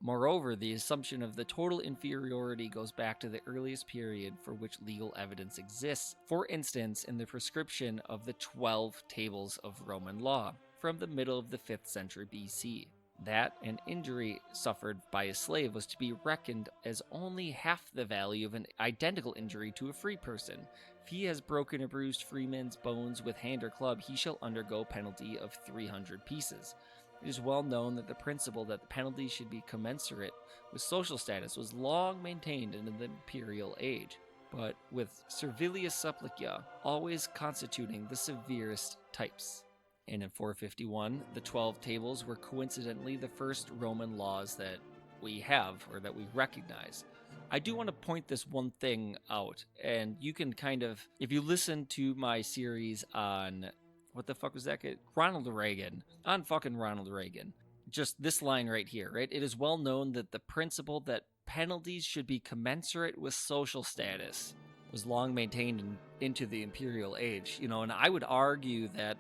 Moreover, the assumption of the total inferiority goes back to the earliest period for which legal evidence exists, for instance, in the prescription of the 12 tables of Roman law, from the middle of the 5th century BC. That an injury suffered by a slave was to be reckoned as only half the value of an identical injury to a free person. If he has broken or bruised freeman's bones with hand or club, he shall undergo penalty of 300 pieces. It is well known that the principle that the penalty should be commensurate with social status was long maintained in the imperial age, but with servilia supplicia always constituting the severest types. And in 451, the 12 tables were coincidentally the first Roman laws that we have, or that we recognize. I do want to point this one thing out, and you can kind of, if you listen to my series on, what the fuck was that? Ronald Reagan. On fucking Ronald Reagan. Just this line right here, right? It is well known that the principle that penalties should be commensurate with social status was long maintained into the imperial age. And I would argue that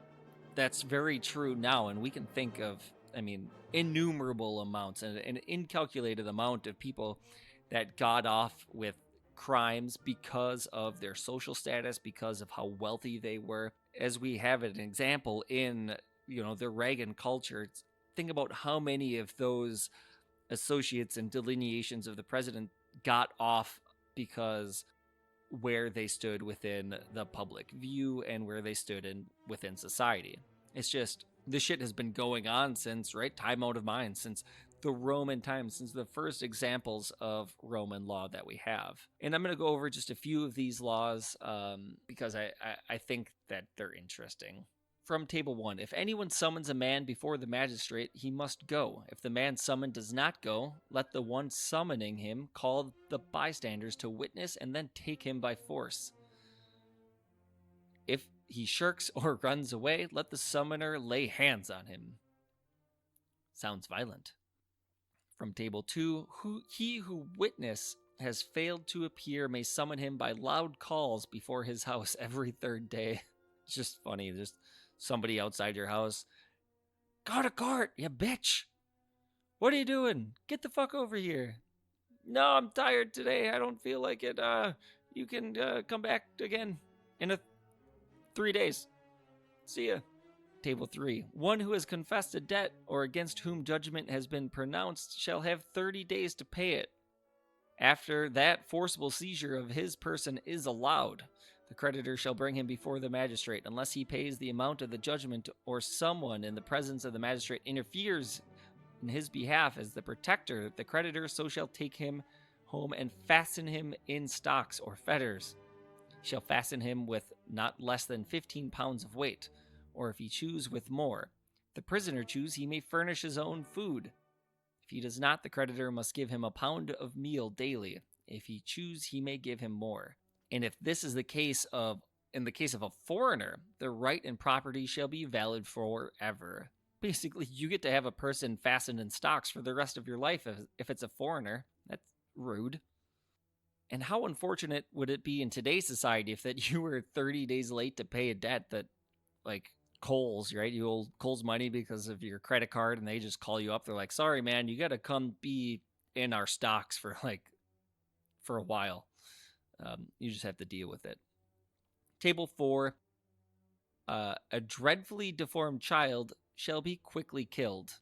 that's very true now, and we can think of, innumerable amounts and an incalculated amount of people that got off with crimes because of their social status, because of how wealthy they were. As we have an example in, the Reagan culture, think about how many of those associates and delineations of the president got off because where they stood within the public view and where they stood within society. It's just, this shit has been going on since, right, time out of mind, since the Roman times, since the first examples of Roman law that we have. And I'm going to go over just a few of these laws because I think that they're interesting. From Table 1, if anyone summons a man before the magistrate, he must go. If the man summoned does not go, let the one summoning him call the bystanders to witness and then take him by force. If he shirks or runs away, let the summoner lay hands on him. Sounds violent. From Table 2, he who witness has failed to appear may summon him by loud calls before his house every third day. It's just funny, just somebody outside your house. Go to court, you bitch! What are you doing? Get the fuck over here. No, I'm tired today. I don't feel like it. You can come back again in 3 days. See ya. Table 3. One who has confessed a debt or against whom judgment has been pronounced shall have 30 days to pay it. After that, forcible seizure of his person is allowed. The creditor shall bring him before the magistrate unless he pays the amount of the judgment or someone in the presence of the magistrate interferes in his behalf as the protector. The creditor so shall take him home and fasten him in stocks or fetters. He shall fasten him with not less than 15 pounds of weight, or if he choose with more. If the prisoner choose, he may furnish his own food. If he does not, the creditor must give him a pound of meal daily. If he choose, he may give him more. And if this is in the case of a foreigner, the right and property shall be valid forever. Basically, you get to have a person fastened in stocks for the rest of your life if it's a foreigner. That's rude. And how unfortunate would it be in today's society if that you were 30 days late to pay a debt that, like, Kohl's, right? You owe Kohl's money because of your credit card, and they just call you up. They're like, sorry, man, you got to come be in our stocks for a while. You just have to deal with it. Table 4, a dreadfully deformed child shall be quickly killed.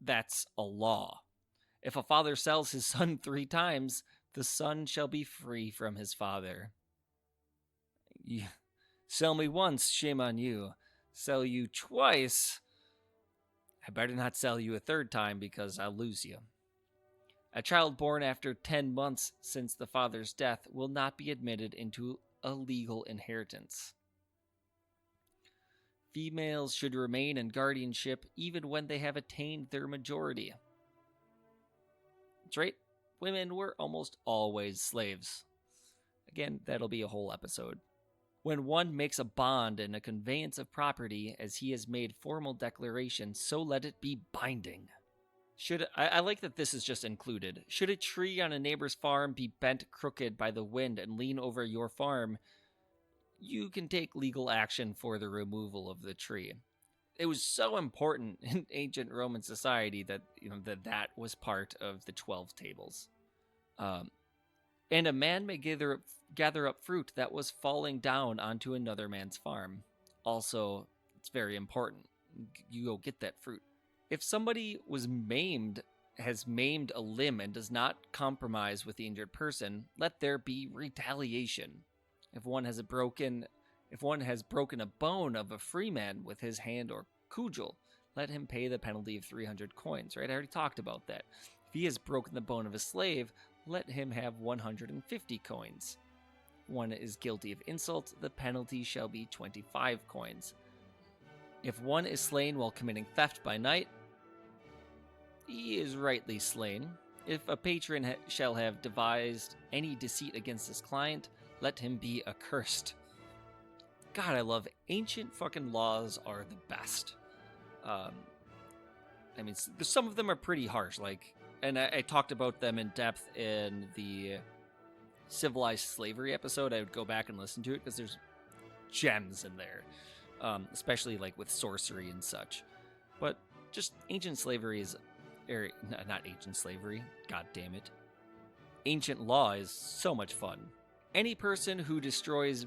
That's a law. If a father sells his son 3 times, the son shall be free from his father. Sell me once, shame on you. Sell you twice, I better not sell you a third time because I'll lose you. A child born after 10 months since the father's death will not be admitted into a legal inheritance. Females should remain in guardianship even when they have attained their majority. That's right, women were almost always slaves. Again, that'll be a whole episode. When one makes a bond and a conveyance of property as he has made formal declaration, so let it be binding. I like that this is just included. Should a tree on a neighbor's farm be bent crooked by the wind and lean over your farm, you can take legal action for the removal of the tree. It was so important in ancient Roman society that that was part of the 12 tables. And a man may gather up fruit that was falling down onto another man's farm. Also, it's very important. You go get that fruit. If somebody has maimed a limb and does not compromise with the injured person, let there be retaliation. If one has broken a bone of a free man with his hand or cudgel, let him pay the penalty of 300 coins, right? I already talked about that. If he has broken the bone of a slave, let him have 150 coins. If one is guilty of insult, the penalty shall be 25 coins. If one is slain while committing theft by night, he is rightly slain. If a patron shall have devised any deceit against his client, let him be accursed. God, I love ancient fucking laws are the best. Some of them are pretty harsh, and I talked about them in depth in the civilized slavery episode. I would go back and listen to it because there's gems in there, especially with sorcery and such. But just ancient slavery not ancient slavery, god damn it. Ancient law is so much fun. Any person who destroys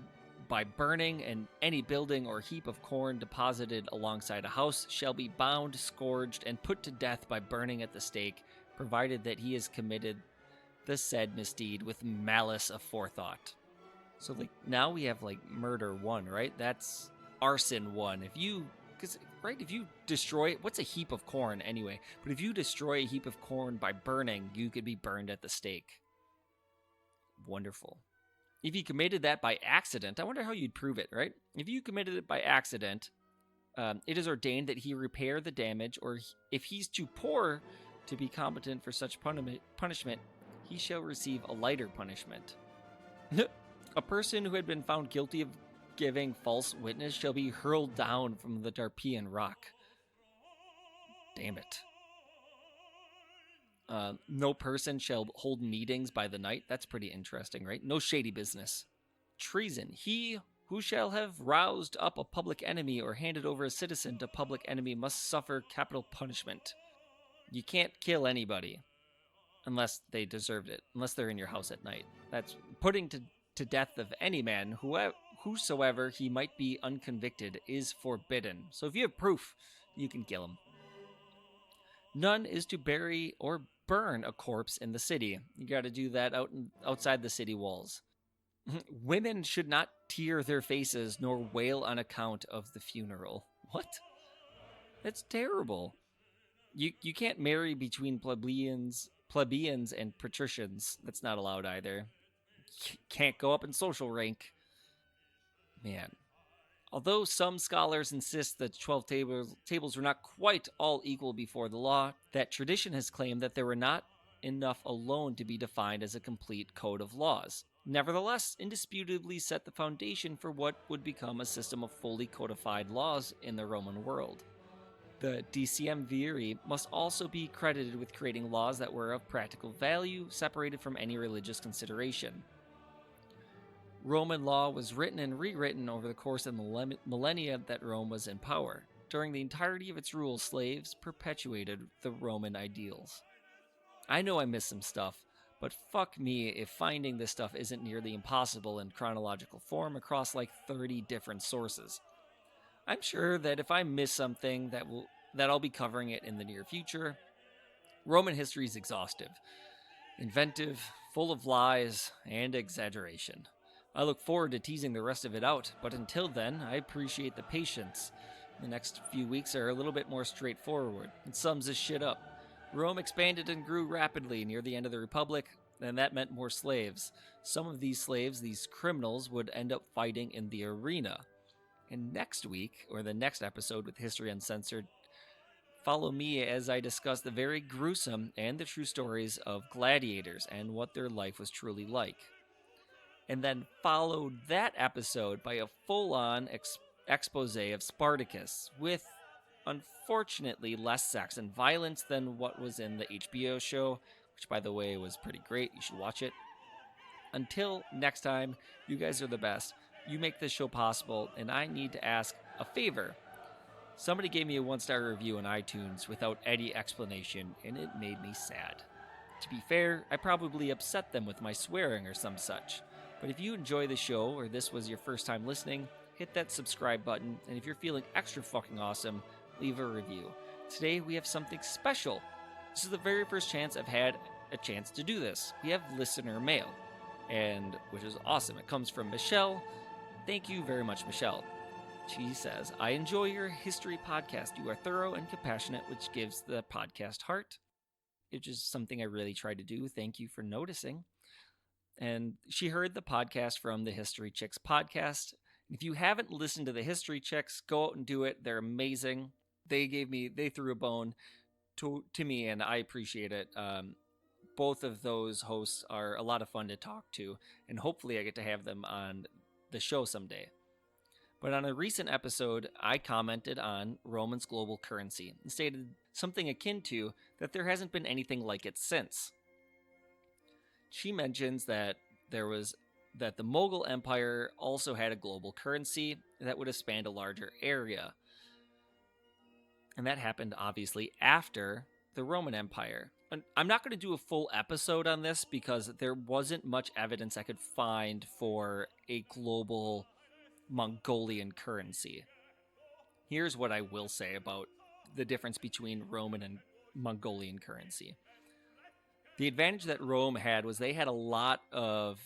by burning any building or heap of corn deposited alongside a house shall be bound, scourged, and put to death by burning at the stake, provided that he has committed the said misdeed with malice aforethought. So now we have murder 1, right? That's arson 1. If you destroy, what's a heap of corn anyway? But if you destroy a heap of corn by burning, you could be burned at the stake. Wonderful. If you committed that by accident, I wonder how you'd prove it, right? If you committed it by accident, it is ordained that he repair the damage, or if he's too poor to be competent for such punishment, he shall receive a lighter punishment. A person who had been found guilty of giving false witness shall be hurled down from the Darpian rock. Damn it. No person shall hold meetings by the night. That's pretty interesting, right? No shady business. Treason. He who shall have roused up a public enemy or handed over a citizen to public enemy must suffer capital punishment. You can't kill anybody unless they deserved it, unless they're in your house at night. That's putting to death of any man, whosoever he might be unconvicted, is forbidden. So if you have proof, you can kill him. None is to bury or burn a corpse in the city. You got to do that outside the city walls. Women should not tear their faces nor wail on account of the funeral. What? That's terrible. You can't marry between plebeians and patricians. That's not allowed either. Can't go up in social rank. Man. Although some scholars insist that 12 tables were not quite all equal before the law, that tradition has claimed that there were not enough alone to be defined as a complete code of laws. Nevertheless, indisputably set the foundation for what would become a system of fully codified laws in the Roman world. The decemviri must also be credited with creating laws that were of practical value, separated from any religious consideration. Roman law was written and rewritten over the course of the millennia that Rome was in power. During the entirety of its rule, slaves perpetuated the Roman ideals. I know I missed some stuff, but fuck me if finding this stuff isn't nearly impossible in chronological form across 30 different sources. I'm sure that if I miss something that I'll be covering it in the near future. Roman history is exhaustive, inventive, full of lies and exaggeration. I look forward to teasing the rest of it out, but until then, I appreciate the patience. The next few weeks are a little bit more straightforward. It sums this shit up. Rome expanded and grew rapidly near the end of the Republic, and that meant more slaves. Some of these slaves, these criminals, would end up fighting in the arena. And next week, or the next episode with History Uncensored, follow me as I discuss the very gruesome and the true stories of gladiators and what their life was truly like. And then follow that episode by a full-on expose of Spartacus, with unfortunately less sex and violence than what was in the HBO show, which, by the way, was pretty great. You should watch it. Until next time, you guys are the best. You make this show possible, and I need to ask a favor. Somebody gave me a 1-star review on iTunes without any explanation, and it made me sad. To be fair, I probably upset them with my swearing or some such. But if you enjoy the show, or this was your first time listening, hit that subscribe button, and if you're feeling extra fucking awesome, leave a review. Today we have something special. This is the very first chance I've had a chance to do this. We have listener mail, and which is awesome. It comes from Michelle. Thank you very much, Michelle. She says, I enjoy your history podcast. You are thorough and compassionate, which gives the podcast heart, which is something I really try to do. Thank you for noticing. And she heard the podcast from the History Chicks podcast. If you haven't listened to the History Chicks, go out and do it. They're amazing. They threw a bone to me, and I appreciate it. Both of those hosts are a lot of fun to talk to, and hopefully I get to have them on the show someday. But on a recent episode, I commented on Rome's global currency and stated something akin to that there hasn't been anything like it since. She mentions that the Mughal Empire also had a global currency that would have spanned a larger area. And that happened, obviously, after the Roman Empire. And I'm not going to do a full episode on this because there wasn't much evidence I could find for a global Mongolian currency. Here's what I will say about the difference between Roman and Mongolian currency. The advantage that Rome had was they had a lot of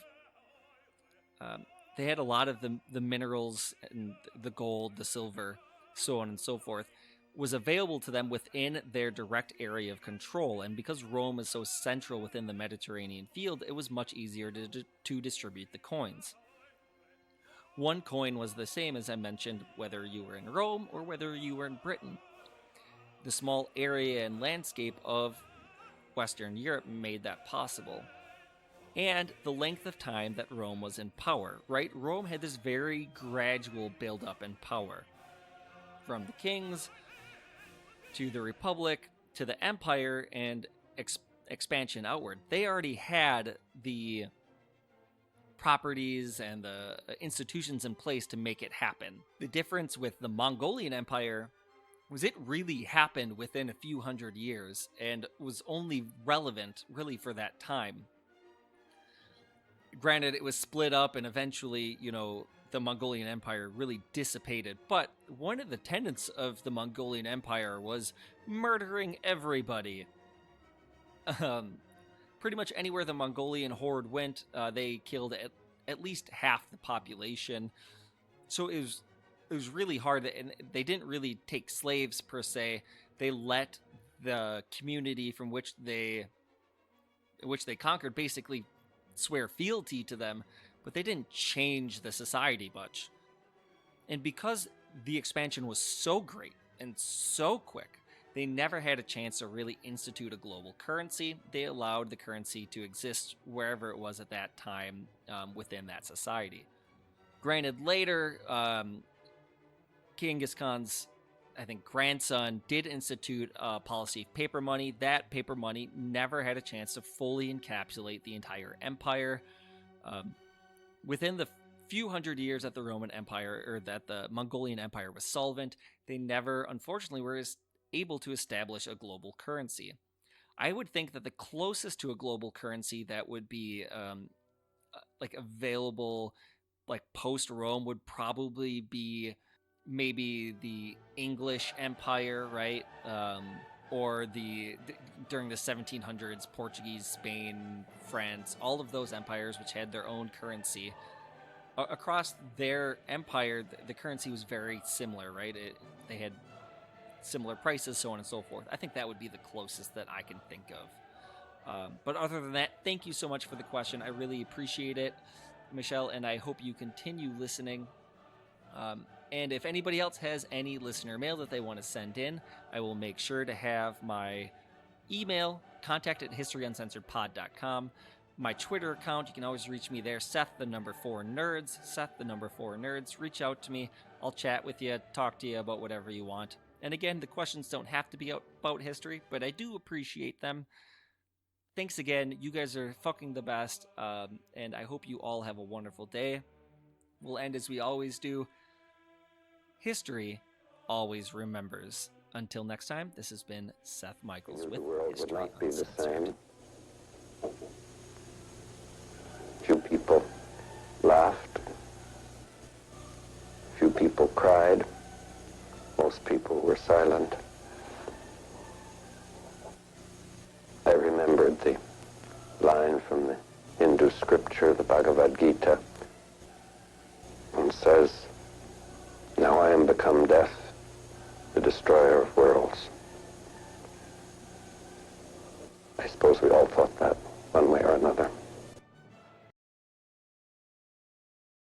the minerals and the gold, the silver, so on and so forth, was available to them within their direct area of control. And because Rome is so central within the Mediterranean field, it was much easier to distribute the coins. One coin was the same, as I mentioned, whether you were in Rome or whether you were in Britain. The small area and landscape of Western Europe made that possible. And the length of time that Rome was in power, right? Rome had this very gradual build-up in power. From the kings, to the Republic, to the Empire, and expansion outward. They already had the properties and the institutions in place to make it happen. The difference with the Mongolian Empire was it really happened within a few hundred years and was only relevant really for that time. Granted, it was split up and eventually, the Mongolian Empire really dissipated, but one of the tenets of the Mongolian Empire was murdering everybody. Pretty much anywhere the Mongolian horde went, they killed at least half the population. So it was really hard, and they didn't really take slaves per se. They let the community from which they conquered basically swear fealty to them, but they didn't change the society much. And because the expansion was so great and so quick, they never had a chance to really institute a global currency. They allowed the currency to exist wherever it was at that time within that society. Granted, later, Genghis Khan's, grandson did institute a policy of paper money. That paper money never had a chance to fully encapsulate the entire empire. Within the few hundred years that the Roman Empire, or that the Mongolian Empire was solvent, they never, unfortunately, were able to establish a global currency. I would think that the closest to a global currency that would be available post-Rome would probably be maybe the English Empire, right? Or during the 1700s, Portuguese, Spain, France, all of those empires which had their own currency. across their empire, the currency was very similar, right? They had similar prices, so on and so forth. I think that would be the closest that I can think of. But other than that, thank you so much for the question. I really appreciate it, Michelle, and I hope you continue listening. And if anybody else has any listener mail that they want to send in, I will make sure to have my email, contact@historyuncensoredpod.com. My Twitter account, you can always reach me there, Seth4Nerds, Seth4Nerds. Reach out to me. I'll chat with you, talk to you about whatever you want. And again, the questions don't have to be about history, but I do appreciate them. Thanks again. You guys are fucking the best, and I hope you all have a wonderful day. We'll end as we always do. History always remembers. Until next time, this has been Seth Michaels with The world would History not be the Uncensored. same. Few people laughed. Few people cried. Most people were silent. I remembered the line from the Hindu scripture, the Bhagavad Gita, and says, "Now I am become death, the destroyer of worlds." I suppose we all thought that one way or another.